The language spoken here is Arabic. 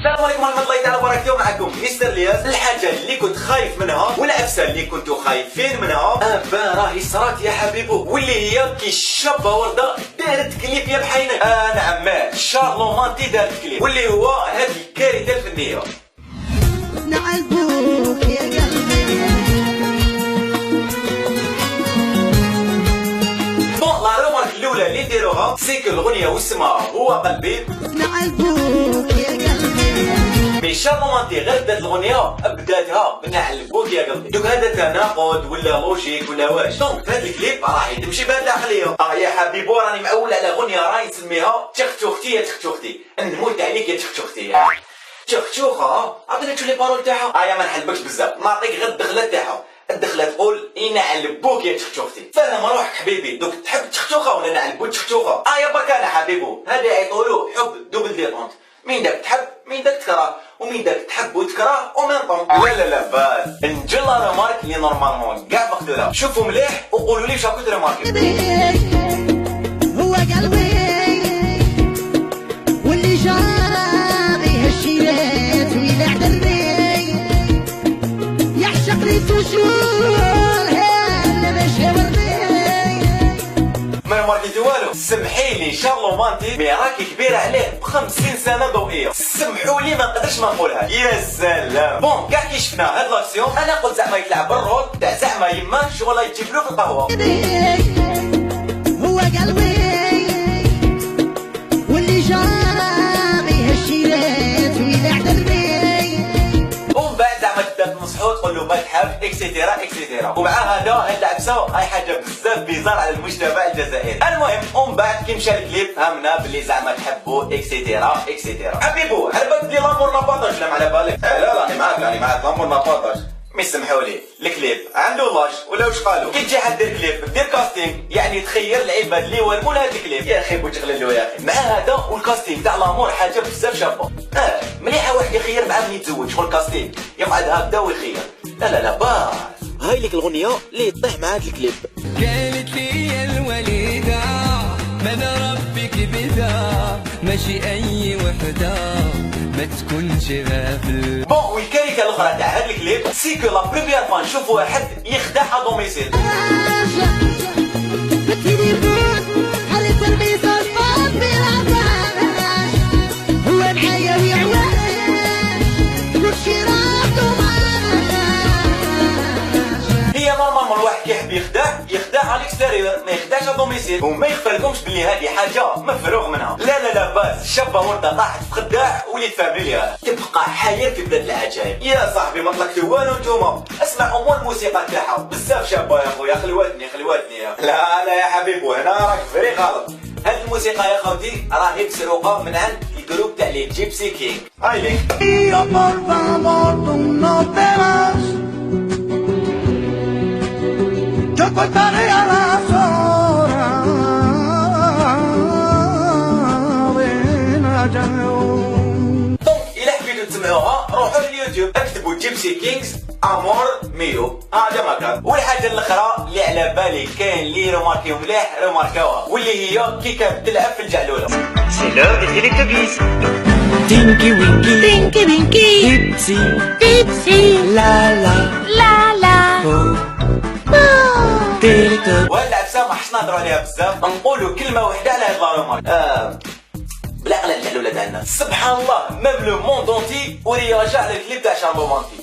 السلام عليكم ورحمة الله تعالى وبركاته. معكم مستر الياس. الحاجة اللي كنت خايف منها والعفسة اللي كنتو خايفين منها راهي صرات يا حبيبو، واللي هي كي الشابة وردة دارت كليب يا بحينك. نعم شارلو مانتي دارت كليب، واللي هو هاد الكارثة الفنية. نعذبوك يا قلبي. لا رومارك الأولى اللي نديروها سيكو الأغنية واسمها هو قلبي. نعذبوك يا قلبي. مي شارلو مانتي غير بدات الأغنية بداتها بنعلبوك يا قلبي. دوك هذا تناقض ولا لوجيك ولا واش؟ دونك هاد الكليب راهي تمشي بهاد العقلية. يا حبيبو راني معول على أغنية راهي نسميها تخت أختي يا تخت أختي، نموت عليك يا تخت أختي. تخشوخة عطيني تشوف لي بارول تاعها. يا ما نحلبكش بزاف، نعطيك غير الدخلة تاعها. الدخلة تقول ينعلبوك يا تخشوختي. فهم روحك حبيبي، دوك تحب تخشوخة ولا نعلبو تخشوخة؟ يا برك انا حبيبو، هذا يقولوا حب دوبل ديطونت، مين داك تحب مين داك تكره، ومين داك تحب وتكره ومين طون. لا باس نجي لا ريمارك لي نورمالمون كاع مقتولة. شوفوا مليح وقولوا لي شاكو ريمارك. هو قلبي واللي جاري هالشيلات ويلع دربي يعشق لي توجور هلا باش يورني. ما ماركيتي والو. سمحي لي شارلو مانتي مي راكي كبير عليه ب50 سنة ضوئية، سمحوا لي ما نقدرش ما نقولها. يا سلام. بون كاع كي شفنا هاد لاكسيون انا قلت زعما يتلعب بالرول تاع زعما يما شغل يجيب له في القهوة. هو قلبي واللي جاري هالشيلات ويلع دربي. ومن بعد زعما تبدا تنصحو تقول له ما تحب اكسيتيرا اكسيتيرا. ومع هذا هاد العبسه هاي حاجه بزاف بيزار على المجتمع الجزائري. المهم ومن بعد كي مشى الكليب فهمنا بلي زعما تحبوا اكسيتيرا اكسيتيرا. حبيبو هل بالك بلي لامور ناباطاج ولا ما على بالك؟ لا راني معاك لامور ناباطاج. مي سمحوا لي الكليب عنده لاج ولا واش قالوا؟ كي تجي حد دير كليب دير كاستينغ، يعني تخير العباد اللي والمون هاد الكليب. يا اخي بوتغللو يا اخي. مع هذا والكاستينغ تاع لامور حاجه بزاف شابه. مليحه واحد يخير معاه من يتزوج شغل كاستينغ يقعد هكذا ويخير. لا باس. هاي لك الاغنيه اللي تطيح مع هاد الكليب. قالت لي الوليده من ربك بذا ماشي اي وحده ما تكونش غافل. بون والكارثه الاخرى تاع هاد الكليب سيكو لا بريمير فوا نشوفوا واحد يخدع ا دوميسيل. هو معايا ويعوان وشي راحتو هي نورمالمون الواحد كيحب يخدع على الاكستيريور، ما يخدعش ا دوميسيل. وما يخفالكمش بلي هذه حاجه مفروغ منها. لا باس. الشابه ورده طاحت في خداع وليت فاهمين ليها. تبقى حياه في بلاد العجائب. يا صاحبي ما طلقتو والو نتوما. اسمع امور الموسيقى تاعها بزاف شابه يا خويا. خلواتني لا يا حبيبو هنا راك فري غلط. هاد الموسيقى يا خوتي راهي مسروقه من عند الجروب تاع لي جيبسي كينغ. هاي ليك. دونك إلا حبيتو تسمعوها روحوا لليوتيوب اكتبوا جيبسي كينغز امور ميو هذا مكان. والحاجه الاخرى اللي على بالي كاين اللي روماركيو مليح روماركاوها، واللي هي كي كانت تلعب في الجعلوله. سي لو دي تيليتوبيس. تينكي وينكي تينكي وينكي ديبسي ديبسي لا بو تيليتوب. وهاد العبسه ما حش نهضروا عليها بزاف، نقولوا كلمه واحده على هاد لا رومارك. بالعقل الجعلوله تاعنا سبحان الله ميم لو موند اونتي ورياجع على الكليب تاع شارلو مانتي.